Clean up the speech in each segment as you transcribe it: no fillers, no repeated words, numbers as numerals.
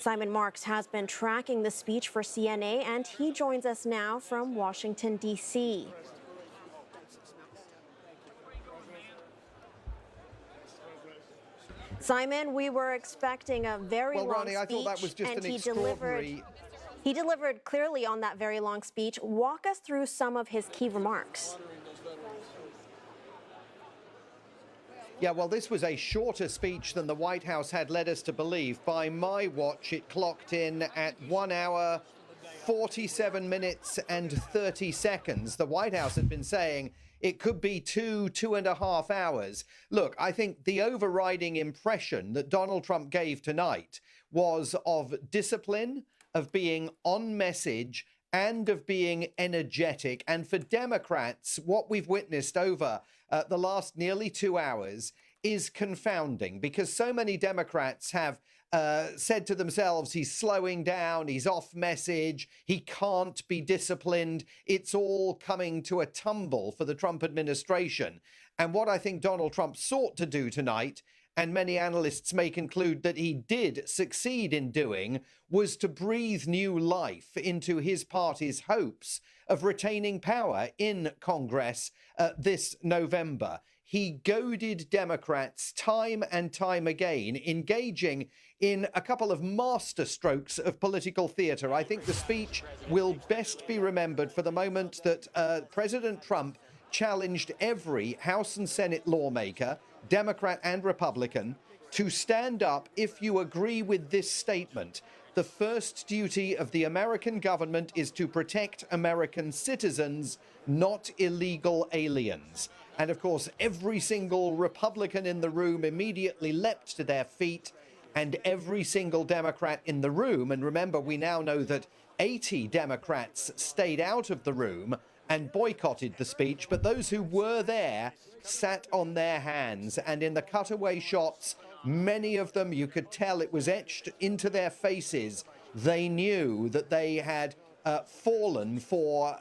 Simon Marks has been tracking the speech for CNA, and he joins us now from Washington, D.C. Simon, we were expecting a very long Ronnie, speech, I thought that was just and an extraordinary... He delivered clearly on that very long speech. Walk us through some of his key remarks. Yeah, well, this was a shorter speech than the White House had led us to believe. By my watch, it clocked in at 1 hour, 47 minutes and 30 seconds. The White House had been saying it could be 2.5 hours. Look, I think the overriding impression that Donald Trump gave tonight was of discipline, of being on message, and of being energetic. And for Democrats, what we've witnessed over the last nearly 2 hours is confounding, because so many Democrats have said to themselves, he's slowing down, he's off message, he can't be disciplined. It's all coming to a tumble for the Trump administration. And what I think Donald Trump sought to do tonight, and many analysts may conclude that he did succeed in doing, was to breathe new life into his party's hopes of retaining power in Congress this November. He goaded Democrats time and time again, engaging in a couple of master strokes of political theater. I think the speech will best be remembered for the moment that President Trump challenged every House and Senate lawmaker, Democrat and Republican, to stand up if you agree with this statement. The first duty of the American government is to protect American citizens, not illegal aliens. And of course, every single Republican in the room immediately leapt to their feet, and every single Democrat in the room, and remember, we now know that 80 Democrats stayed out of the room and boycotted the speech, but those who were there sat on their hands. And in the cutaway shots, many of them, you could tell it was etched into their faces. They knew that they had fallen for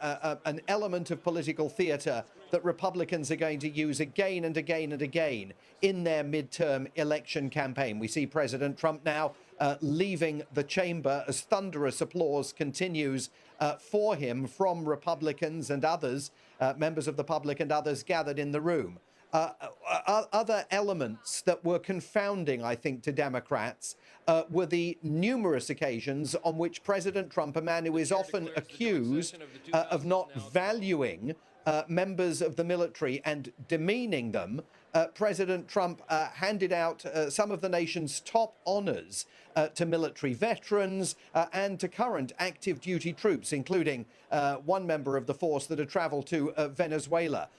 an element of political theater that Republicans are going to use again and again and again in their midterm election campaign. We see President Trump now leaving the chamber as thunderous applause continues for him from Republicans and others, members of the public and others gathered in the room. Other elements that were confounding, I think, to Democrats were the numerous occasions on which President Trump, a man who is often accused of not valuing members of the military and demeaning them, President Trump handed out some of the nation's top honors to military veterans and to current active duty troops, including one member of the force that had traveled to Venezuela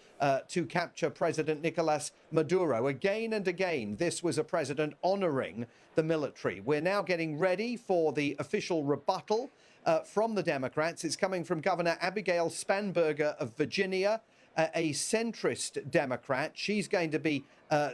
to capture President Nicolas Maduro. Again and again, this was a president honoring the military. We're now getting ready for the official rebuttal from the Democrats. It's coming from Governor Abigail Spanberger of Virginia, a centrist Democrat. She's going to be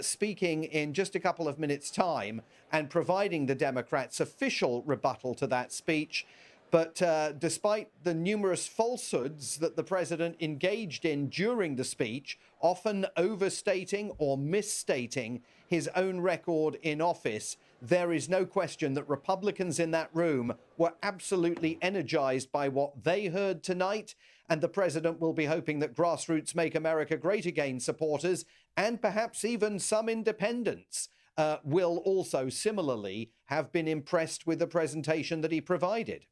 speaking in just a couple of minutes' time and providing the Democrats' official rebuttal to that speech. But despite the numerous falsehoods that the president engaged in during the speech, often overstating or misstating his own record in office, there is no question that Republicans in that room were absolutely energized by what they heard tonight. And the president will be hoping that grassroots Make America Great Again supporters, and perhaps even some independents, will also similarly have been impressed with the presentation that he provided.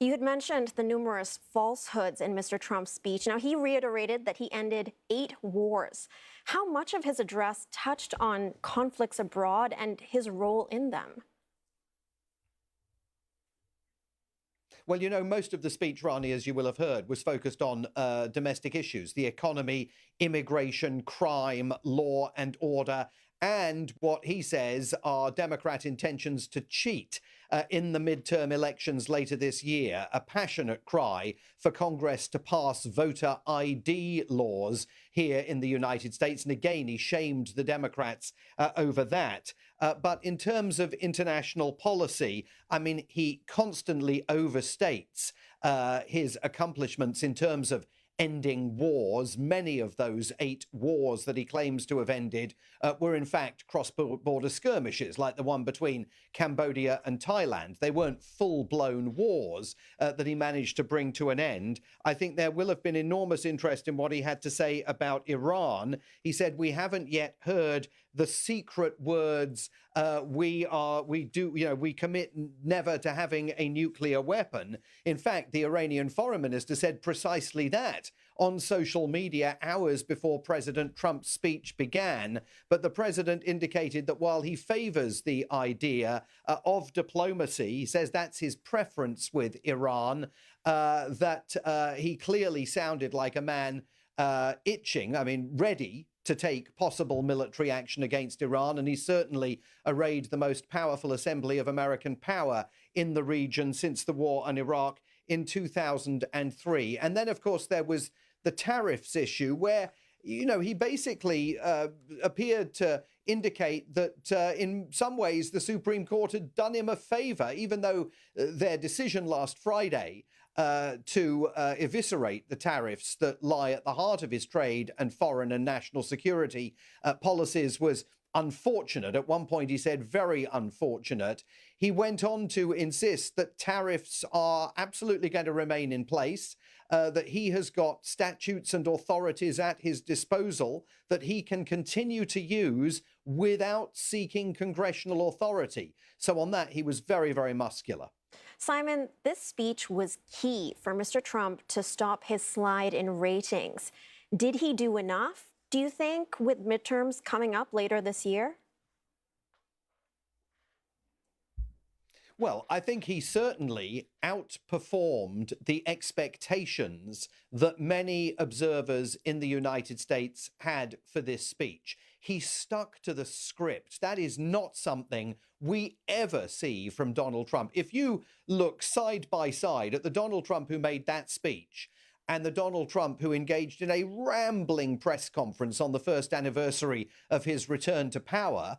You had mentioned the numerous falsehoods in Mr. Trump's speech. Now, he reiterated that he ended 8 wars. How much of his address touched on conflicts abroad and his role in them? Well, you know, most of the speech, Rani, as you will have heard, was focused on domestic issues, the economy, immigration, crime, law and order, and what he says are Democrat intentions to cheat in the midterm elections later this year, a passionate cry for Congress to pass voter ID laws here in the United States. And again, he shamed the Democrats over that. But in terms of international policy, I mean, he constantly overstates his accomplishments in terms of ending wars. Many of those 8 wars that he claims to have ended were in fact cross-border skirmishes, like the one between Cambodia and Thailand. They weren't full-blown wars that he managed to bring to an end. I think there will have been enormous interest in what he had to say about Iran. He said, we haven't yet heard the secret words, we commit never to having a nuclear weapon. In fact, the Iranian foreign minister said precisely that on social media hours before President Trump's speech began. But the president indicated that while he favors the idea of diplomacy, he says that's his preference with Iran, that he clearly sounded like a man ready to take possible military action against Iran, and he certainly arrayed the most powerful assembly of American power in the region since the war on Iraq in 2003. And then, of course, there was the tariffs issue where, he basically appeared to indicate that in some ways the Supreme Court had done him a favor, even though their decision last Friday to eviscerate the tariffs that lie at the heart of his trade and foreign and national security policies was unfortunate. At one point, he said very unfortunate. He went on to insist that tariffs are absolutely going to remain in place, that he has got statutes and authorities at his disposal that he can continue to use without seeking congressional authority. So on that, he was very, very muscular. Simon, this speech was key for Mr. Trump to stop his slide in ratings. Did he do enough, do you think, with midterms coming up later this year? Well, I think he certainly outperformed the expectations that many observers in the United States had for this speech. He stuck to the script. That is not something we ever see from Donald Trump. If you look side by side at the Donald Trump who made that speech and the Donald Trump who engaged in a rambling press conference on the first anniversary of his return to power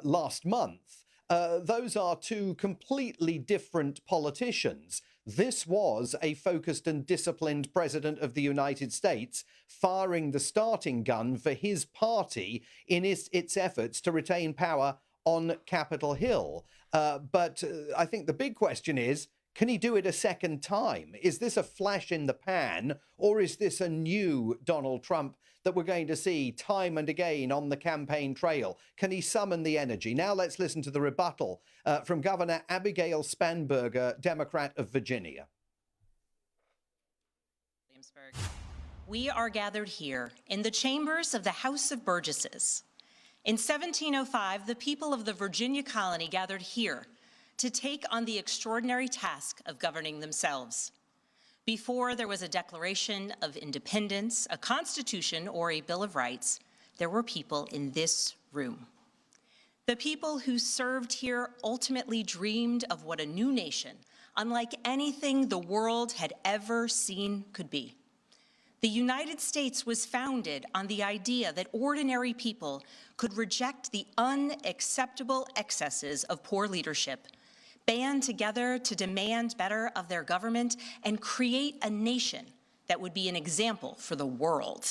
last month, those are 2 completely different politicians. This was a focused and disciplined president of the United States firing the starting gun for his party in its efforts to retain power on Capitol Hill. But I think the big question is, can he do it a second time? Is this a flash in the pan, or is this a new Donald Trump that we're going to see time and again on the campaign trail? Can he summon the energy? Now let's listen to the rebuttal from Governor Abigail Spanberger, Democrat of Virginia. We are gathered here in the chambers of the House of Burgesses. In 1705, the people of the Virginia colony gathered here to take on the extraordinary task of governing themselves. Before there was a Declaration of Independence, a Constitution, or a Bill of Rights, there were people in this room. The people who served here ultimately dreamed of what a new nation, unlike anything the world had ever seen, could be. The United States was founded on the idea that ordinary people could reject the unacceptable excesses of poor leadership, band together to demand better of their government, and create a nation that would be an example for the world.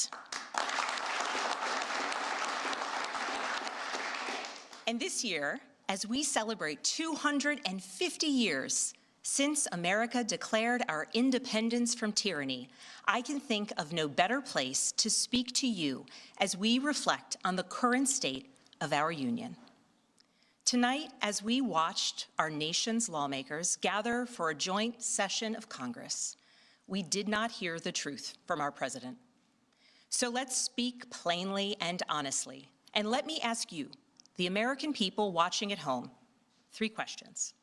And this year, as we celebrate 250 years since America declared our independence from tyranny, I can think of no better place to speak to you as we reflect on the current state of our union. Tonight, as we watched our nation's lawmakers gather for a joint session of Congress, we did not hear the truth from our president. So let's speak plainly and honestly. And let me ask you, the American people watching at home, 3 questions.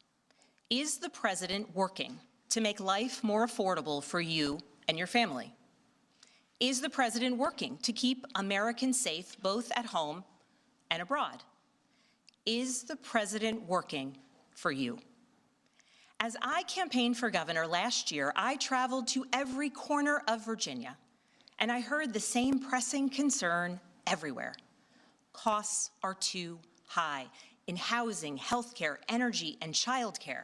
Is the president working to make life more affordable for you and your family? Is the president working to keep Americans safe both at home and abroad? Is the president working for you? As I campaigned for governor last year, I traveled to every corner of Virginia, and I heard the same pressing concern everywhere. Costs are too high in housing, healthcare, energy, and childcare.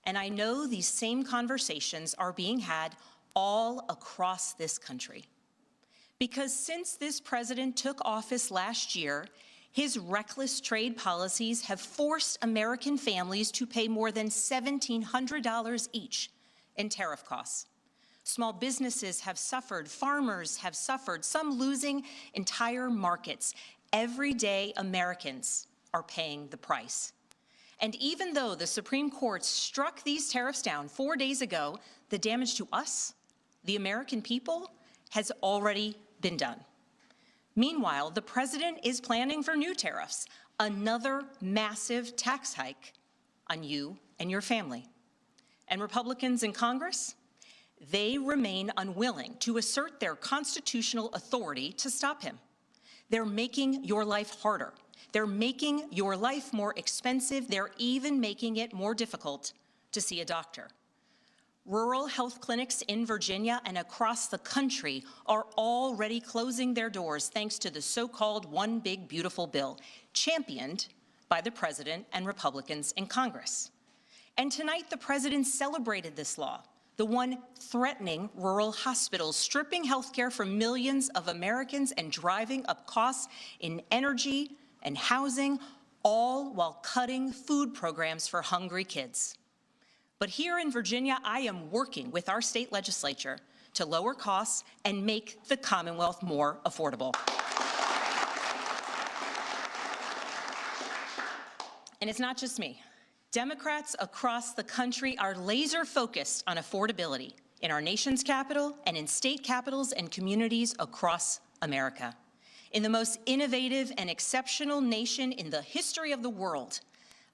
And I know these same conversations are being had all across this country. Because since this president took office last year, his reckless trade policies have forced American families to pay more than $1,700 each in tariff costs. Small businesses have suffered, farmers have suffered, some losing entire markets. Everyday Americans are paying the price. And even though the Supreme Court struck these tariffs down 4 days ago, the damage to us, the American people, has already been done. Meanwhile, the president is planning for new tariffs, another massive tax hike on you and your family. And Republicans in Congress, they remain unwilling to assert their constitutional authority to stop him. They're making your life harder. They're making your life more expensive. They're even making it more difficult to see a doctor. Rural health clinics in Virginia and across the country are already closing their doors thanks to the so-called One Big Beautiful Bill, championed by the president and Republicans in Congress. And tonight, the president celebrated this law, the one threatening rural hospitals, stripping health care from millions of Americans and driving up costs in energy and housing, all while cutting food programs for hungry kids. But here in Virginia, I am working with our state legislature to lower costs and make the Commonwealth more affordable. And it's not just me. Democrats across the country are laser focused on affordability in our nation's capital and in state capitals and communities across America. In the most innovative and exceptional nation in the history of the world,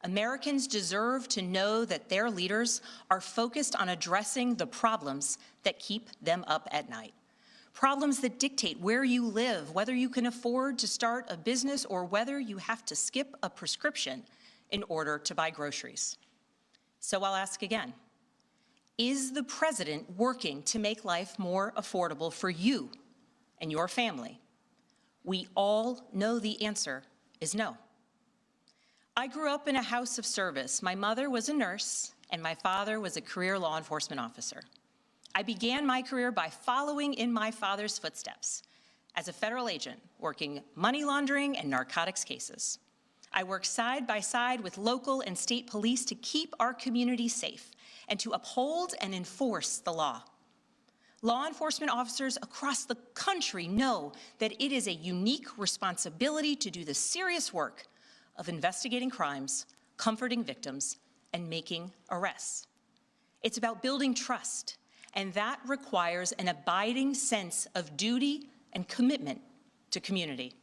Americans deserve to know that their leaders are focused on addressing the problems that keep them up at night. Problems that dictate where you live, whether you can afford to start a business or whether you have to skip a prescription in order to buy groceries. So I'll ask again, is the president working to make life more affordable for you and your family? We all know the answer is no. I grew up in a house of service. My mother was a nurse, and my father was a career law enforcement officer. I began my career by following in my father's footsteps as a federal agent, working money laundering and narcotics cases. I worked side by side with local and state police to keep our community safe and to uphold and enforce the law. Law enforcement officers across the country know that it is a unique responsibility to do the serious work of investigating crimes, comforting victims, and making arrests. It's about building trust, and that requires an abiding sense of duty and commitment to community.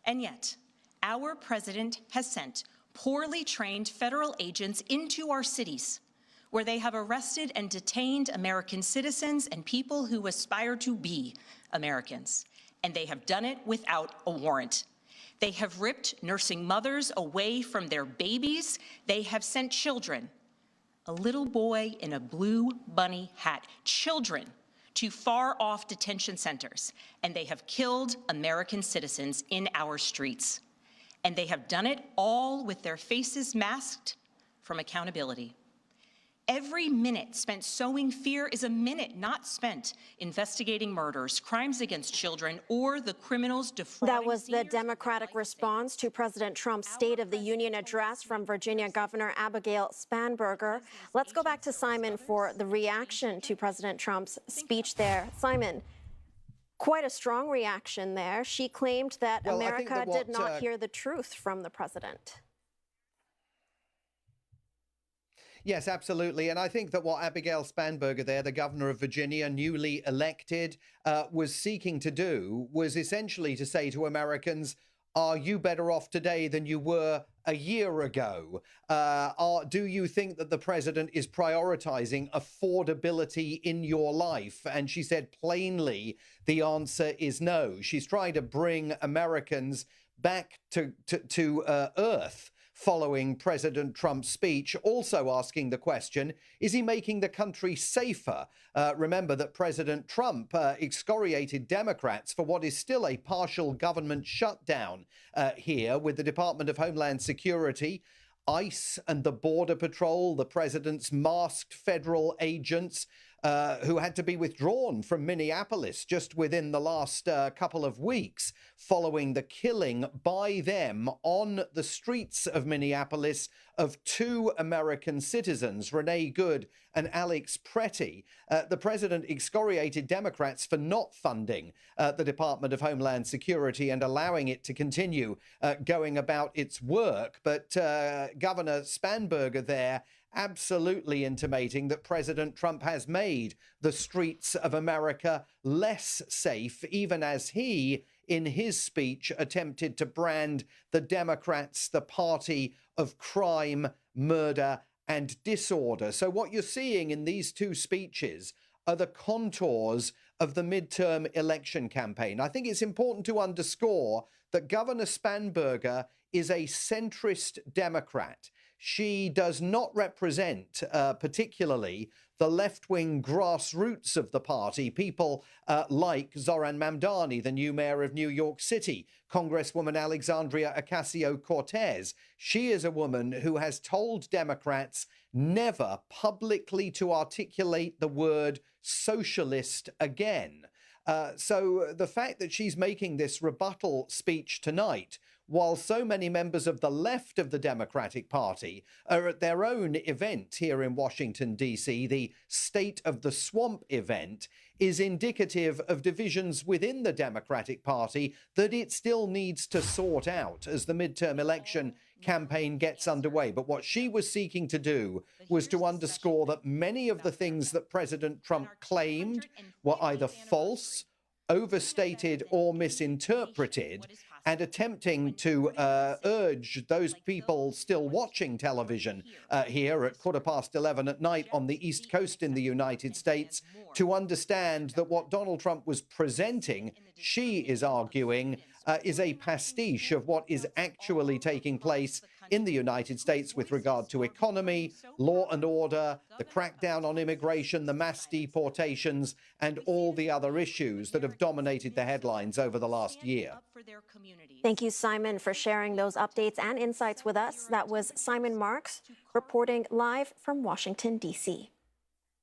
And yet, our president has sent poorly trained federal agents into our cities, where they have arrested and detained American citizens and people who aspire to be Americans. And they have done it without a warrant. They have ripped nursing mothers away from their babies. They have sent children, a little boy in a blue bunny hat, children to far-off detention centers. And they have killed American citizens in our streets. And they have done it all with their faces masked from accountability. Every minute spent sowing fear is a minute not spent investigating murders, crimes against children, or the criminals defrauding. That was the Democratic response to President Trump's State of the Union address from Virginia Governor Abigail Spanberger. Let's go back to Simon for the reaction to President Trump's speech there. Simon, quite a strong reaction there. She claimed that America did not hear the truth from the president. Yes, absolutely. And I think that what Abigail Spanberger there, the governor of Virginia, newly elected, was seeking to do was essentially to say to Americans, are you better off today than you were a year ago? Do you think that the president is prioritizing affordability in your life? And she said plainly, the answer is no. She's trying to bring Americans back to earth following President Trump's speech, also asking the question, is he making the country safer? Remember that President Trump excoriated Democrats for what is still a partial government shutdown here with the Department of Homeland Security, ICE and the Border Patrol, the president's masked federal agents, who had to be withdrawn from Minneapolis just within the last couple of weeks following the killing by them on the streets of Minneapolis of two American citizens, Renee Good and Alex Pretty. The president excoriated Democrats for not funding the Department of Homeland Security and allowing it to continue going about its work. But Governor Spanberger there absolutely intimating that President Trump has made the streets of America less safe, even as he, in his speech, attempted to brand the Democrats the party of crime, murder, and disorder. So what you're seeing in these two speeches are the contours of the midterm election campaign. I think it's important to underscore that Governor Spanberger is a centrist Democrat. She does not represent particularly the left-wing grassroots of the party, people like Zoran Mamdani, the new mayor of New York City, Congresswoman Alexandria Ocasio-Cortez. She is a woman who has told Democrats never publicly to articulate the word socialist again. So the fact that she's making this rebuttal speech tonight, while so many members of the left of the Democratic Party are at their own event here in Washington, D.C., the State of the Swamp event, is indicative of divisions within the Democratic Party that it still needs to sort out as the midterm election campaign gets underway. But what she was seeking to do was to underscore that many of the things that President Trump claimed were either false, overstated, or misinterpreted, and attempting to urge those people still watching television here at 11:15 at night on the East Coast in the United States to understand that what Donald Trump was presenting, she is arguing, is a pastiche of what is actually taking place in the United States with regard to economy, law and order, the crackdown on immigration, the mass deportations, and all the other issues that have dominated the headlines over the last year. Thank you, Simon, for sharing those updates and insights with us. That was Simon Marks reporting live from Washington, D.C.